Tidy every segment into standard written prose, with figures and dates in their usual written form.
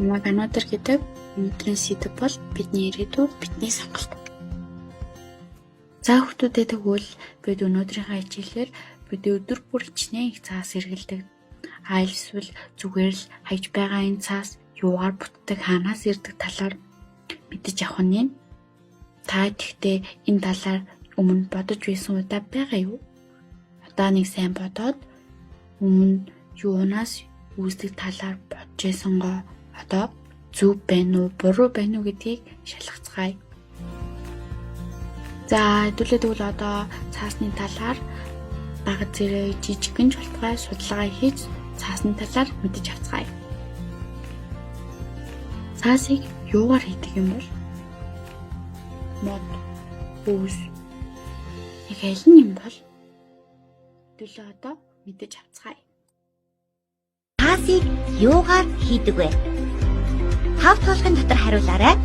Өнөөдөр гэдэг өнөөдрийн сэдэв бол бидний ирээдүйд бидний сонголт. За хүмүүстээ тэгвэл бид өнөөдрийнхөө хичээлээр бид өдөр бүр хичнээн их цаас эргэлдэг. Эсвэл зүгээр л хайж байгаа энэ цаас юугаар бүтдэг, хаанаас ирдэг талаар мэдэж авах нь. Та тэгтээ энэ талаар өмнө бодож байсан удаа байгаа юу? Одоо нэг сайн бодоод өмнө юунаас үүсдэг талаар бодож байсангаа одоо зөв байна уу, буруу байна уу гэдгийг шалгацгаая. За хэдүүлээ тэгвэл одоо цаасны талаар бага зэрэг жижигхэн жолтгой судалгаа хийж цаасны талаар мэдэж авцгаая. Цаасыг юугаар хийдэг юм бол? Мод, үүс. Нэг аль нь юм бол? Хэдүүлээ одоо мэдэж авцгаая. Цаасыг юугаар хийдэг вэ? 5 толгын дотор хариулаарай.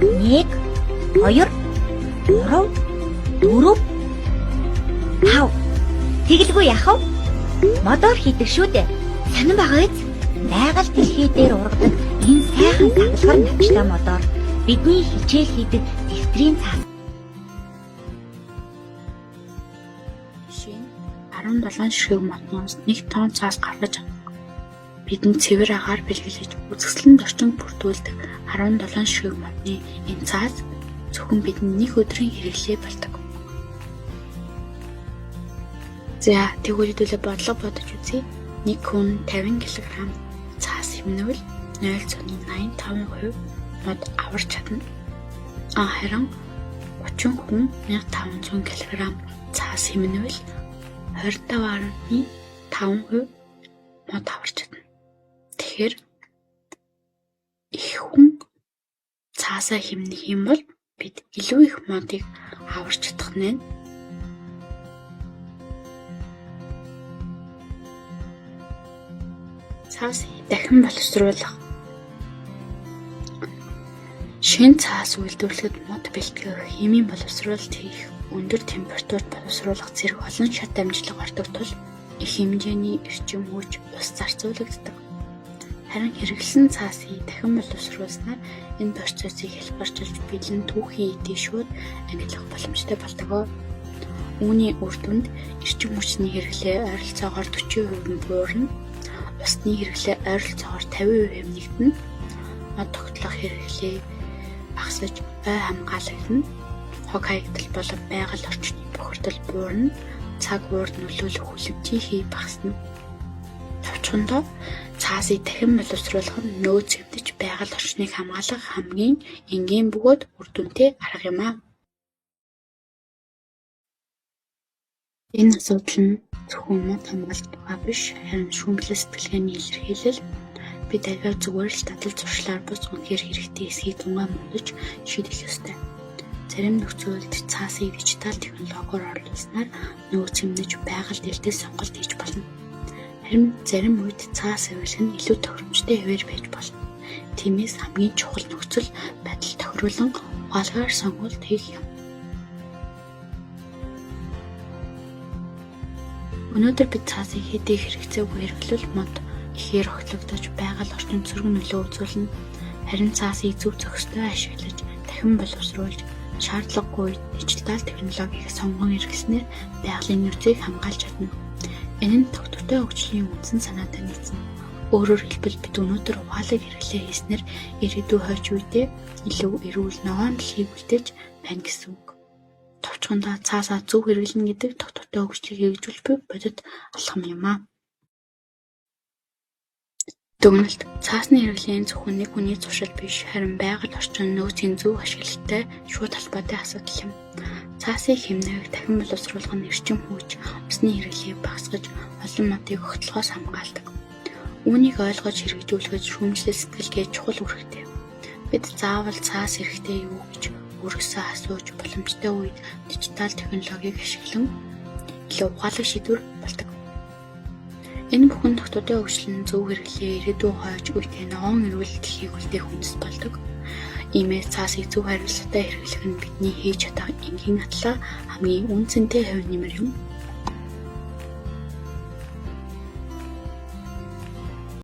1 2 3 4 5. Тэгэлгүй яах вэ? Модоор хийдэг шүү дээ. Сонин байгаа биз? Найгал дэлхий дээр ургадаг энэ сайхан савлгар навчтай модоор бидний хичээл хийдэг дэвтрийн цаас. Жишээ нь 17 ширхэг модноос 1 тонн цаас гаргаж авах. Бидний цэвэр агаар бэлгэлж үзэсгэлэн орчинд бүрдүүлдэг 17 ширхэг модны энэ цаас зөвхөн бидний нэг өдрийн хэрэглээ болдог. За тэгвэл хэдүүлээ бодлого бодож үзье. Нэг хүн 50 кг цаас хэмнэвэл 0.85% мод аварч чадна. Харин 30 хүн 1500 кг цаас хэмнэвэл 25.5% мод аварч чадна. Тэгэхээр их хүн цаасаа хэмнэх юм бол бид илүү их модыг аварч чадах нь. Цаас дахин боловсруулах. Шинэ цаас үйлдвэрлэхэд мод бэлтгэх, химийн боловсруулалт хийх, өндөр температурт боловсруулах зэрэг олон шат амжилт гардаг тул их хэмжээний эрчим хүч ус зарцуулагддаг. Харин хэрэглэсэн цаасыг дахин боловсруулснаар энэ процессыг хэлбэрчилж бэлэн түүхийн эдийн шууд ангилах боломжтой болдог. Үүний үр дүнд эрчим хүчний хэрэглээ ойролцоогоор 40% буурна. Усны хэрэглээ ойролцоогоор 50% нэмэгдэнэ. Мод тогтлох хэрэглээ багасж ой хамгаалагдана. Хог хаягдал болон байгаль орчны бохирдол буурна. Цаг уур нөлөөлөх хүлэмжийн хий багасна. Товчхондоо цаасыг дахин боловсруулах нь нөөц хэмтэж байгаль орчныг хамгаалах хамгийн энгийн бөгөөд үр дүнтэй арга юм аа. Энэ асуудал нь зөвхөн мод хамгаалтгаа биш, харин шүүмжлэх сэтгэлгээний илэрхийлэл. Бид аваа зүгээр л дадал зуршлаар бус үнэхээр хэрэгтэй эсхийг тунгаан мөдөж шийдэх ёстой. Зарим нөхцөлд цаасыг дижитал технологиор оруулснаар нөөц хэмнэж байгаль дэлтэй сонголт хийж болно. Харин зарим үед цаас авилах нь илүү тохиромжтой хэвээр байж болно. Тиймээс хамгийн чухал нөхцөл байдал тохируулан ухаалгаар сонголт хийх юм. Өнөөдөр бид цаасыг хэдий хэрэгцээгүй хэрэглүүл мод ихээр огтлогдож байгаль орчинд сөргөн нөлөө үзүүлнэ. Харин цаасыг зөв зохистой ашиглаж дахин боловсруулж шаардлагагүй дижитал технологиг сонгон хэрэглэснээр байгалийн нөөцийг хамгаалж чадна. Энэ нь тогтвортой хөгжлийн үндсэн санаатай нийцнэ. Өөрөөр хэлбэл бид өнөөдөр ухаалаг хэрэглээ хийснээр ирээдүйн хойч үедээ илүү эрүүл ногоон дэлхийг үлдээж байна гэсэн үг. Товчхондоо цаасаа зөв хэрэглэнэ гэдэг тогтвортой хөгжлийг хэрэгжүүлж буй бодит алхам юм аа. Дүгнэлт цаасны хэрэглэн зөвхөн нэг хүний зуршил биш, харин байгаль орчин нөөцийн зөв ашиглалттай шууд холбоотой асуудал юм. Цаасыг хэмнэх, дахин боловсруулах нь эрчим хүч, усны хэрэглээг багасгаж олон модыг огтлохоос хамгаалдаг. Үүнийг ойлгож хэрэгжүүлэхэд шүүмжлэх сэтгэлгээ чухал үүрэгтэй. Бид заавал цаас хэрэгтэй юу гэж өөрөөсөө асууж боломжтой үед дижитал технологиг ашиглан илүү ухаалаг шийдвэр болдог. Энэ бүхэн тогтвортой хөгжлийн зөв хэрэглээ ирээдүйн хойч үедээ ногоон эрүүл дэлхийг үлдээх үндэс болдог. Иймээс цаасыг зөв хариуцлагатай хэрэглэх нь бидний хийж чадах энгийн атлаа хамгийн үнцэнтэй хувь нэмэр юм.